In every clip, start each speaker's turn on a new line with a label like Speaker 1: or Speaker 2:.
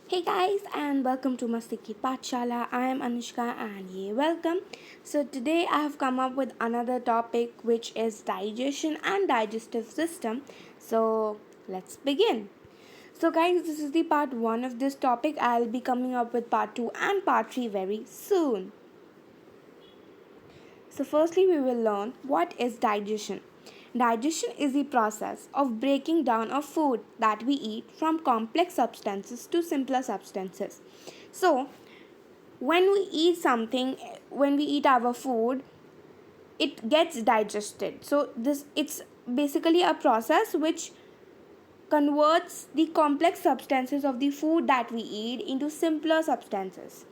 Speaker 1: Hey guys, and welcome to Mastiki Patshala. I am Anushka and welcome. So today I have come up with another topic which is digestion and digestive system. So let's begin. So guys, this is the part 1 of this topic. I'll be coming up with part 2 and part 3 very soon. So, firstly, we will learn what is digestion. Digestion is the process of breaking down of food that we eat from complex substances to simpler substances. So, when we eat something, when we eat our food, it gets digested. So, this it's basically a process which converts the complex substances of the food that we eat into simpler substances.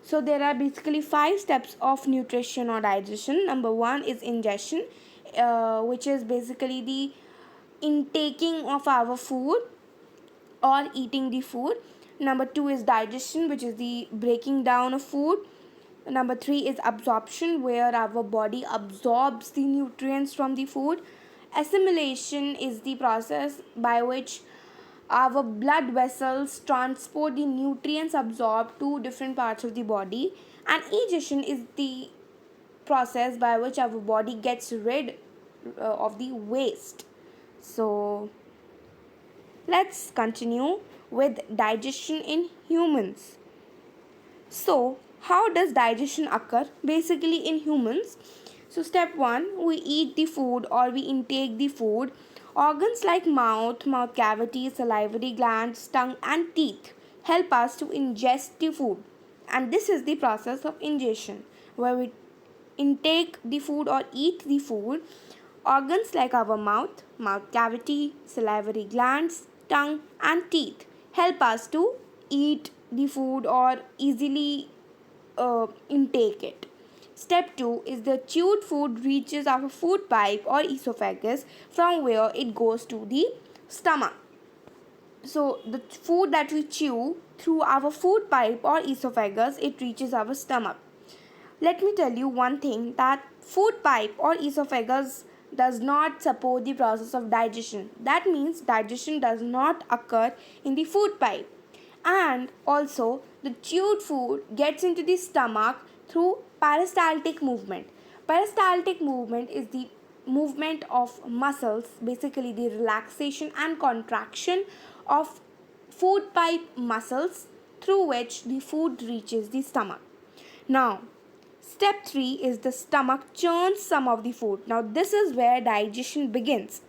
Speaker 1: So there are basically 5 steps of nutrition or digestion. Number 1 is ingestion, which is basically the intaking of our food or eating the food. Number 2 is digestion, which is the breaking down of food. Number 3 is absorption, where our body absorbs the nutrients from the food. Assimilation is the process by which our blood vessels transport the nutrients absorbed to different parts of the body, and egestion is the process by which our body gets rid of the waste. So let's continue with digestion in humans. So, how does digestion occur? Basically, in humans, so step 1, we eat the food or we intake the food. Organs like mouth cavity, salivary glands, tongue, and teeth help us to ingest the food. And this is the process of ingestion, where we intake the food or eat the food. Organs like our mouth cavity, salivary glands, tongue, and teeth help us to eat the food or easily intake it. Step 2 is the chewed food reaches our food pipe or esophagus, from where it goes to the stomach. So the food that we chew through our food pipe or esophagus, it reaches our stomach. Let me tell you one thing, that food pipe or esophagus does not support the process of digestion. That means digestion does not occur in the food pipe. And also the chewed food gets into the stomach through peristaltic movement. Peristaltic movement is the movement of muscles, basically the relaxation and contraction of food pipe muscles through which the food reaches the stomach. Now, step 3 is the stomach churns some of the food. Now, this is where digestion begins.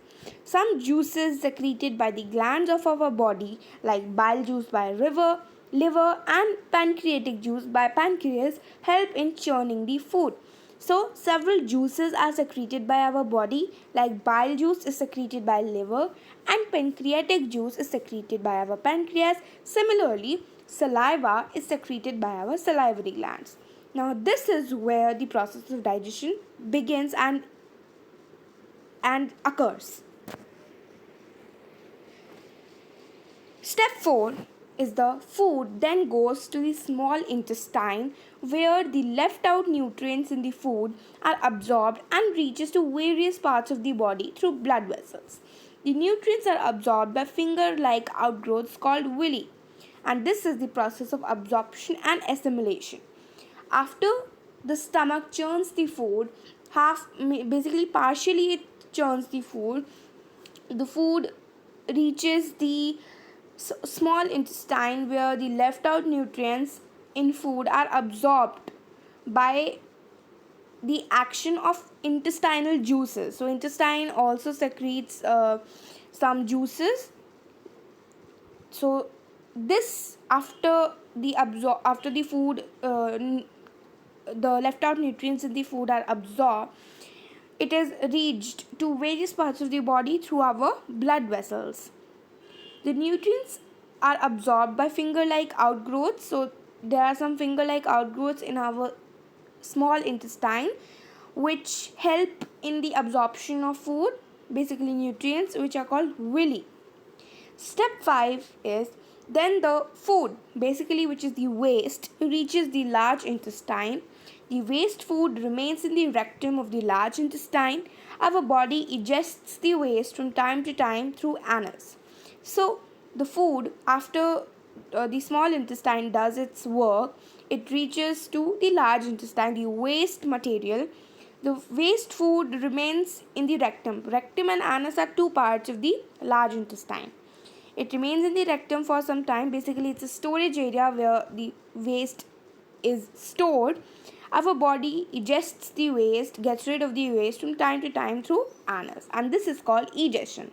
Speaker 1: Some juices secreted by the glands of our body, like bile juice by liver, and pancreatic juice by pancreas, help in churning the food. So, several juices are secreted by our body, like bile juice is secreted by liver, and pancreatic juice is secreted by our pancreas. Similarly, saliva is secreted by our salivary glands. Now, this is where the process of digestion begins and occurs. Step 4 is the food then goes to the small intestine, where the left out nutrients in the food are absorbed and reaches to various parts of the body through blood vessels. The nutrients are absorbed by finger like outgrowths called villi, and this is the process of absorption and assimilation. After the stomach churns the food, basically partially it churns the food reaches the small intestine, where the left out nutrients in food are absorbed by the action of intestinal juices. So intestine also secretes some juices. So this after the food the left out nutrients in the food are absorbed, it is reached to various parts of the body through our blood vessels. The nutrients are absorbed by finger like outgrowths. So there are some finger like outgrowths in our small intestine which help in the absorption of food, basically nutrients, which are called villi. Step 5 is then the food, basically which is the waste, reaches the large intestine. The waste food remains in the rectum of the large intestine. Our body ingests the waste from time to time through anus. So the food, after the small intestine does its work, it reaches to the large intestine, the waste material. The waste food remains in the rectum. Rectum and anus are two parts of the large intestine. It remains in the rectum for some time. Basically, it's a storage area where the waste is stored. Our body digests the waste, gets rid of the waste from time to time through anus, and this is called egestion.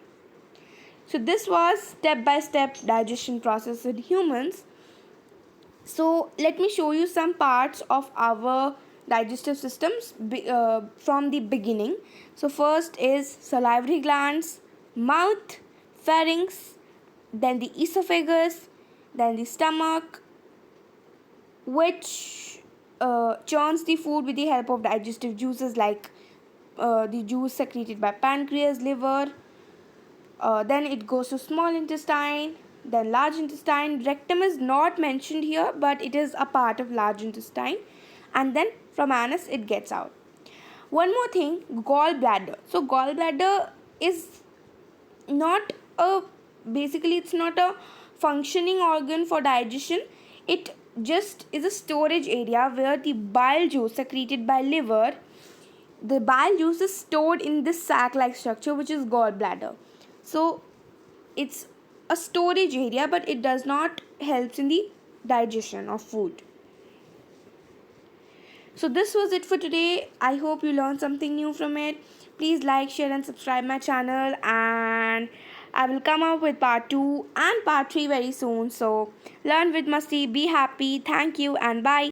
Speaker 1: So this was step by step digestion process in humans. So let me show you some parts of our digestive systems from the beginning. So first is salivary glands, mouth, pharynx, then the esophagus, then the stomach, which churns the food with the help of digestive juices like the juice secreted by pancreas, liver. Then it goes to small intestine, then large intestine. Rectum is not mentioned here, but it is a part of large intestine. And then from anus it gets out. One more thing, gallbladder. So gallbladder is not a basically it's not a functioning organ for digestion. It just is a storage area where the bile juice secreted by liver, the bile juice is stored in this sac like structure which is gallbladder. So it's a storage area, but it does not help in the digestion of food. So this was it for today. I hope you learned something new from it. Please like, share and subscribe my channel, and I will come up with part 2 and part 3 very soon. So learn with Masti, be happy. Thank you and bye.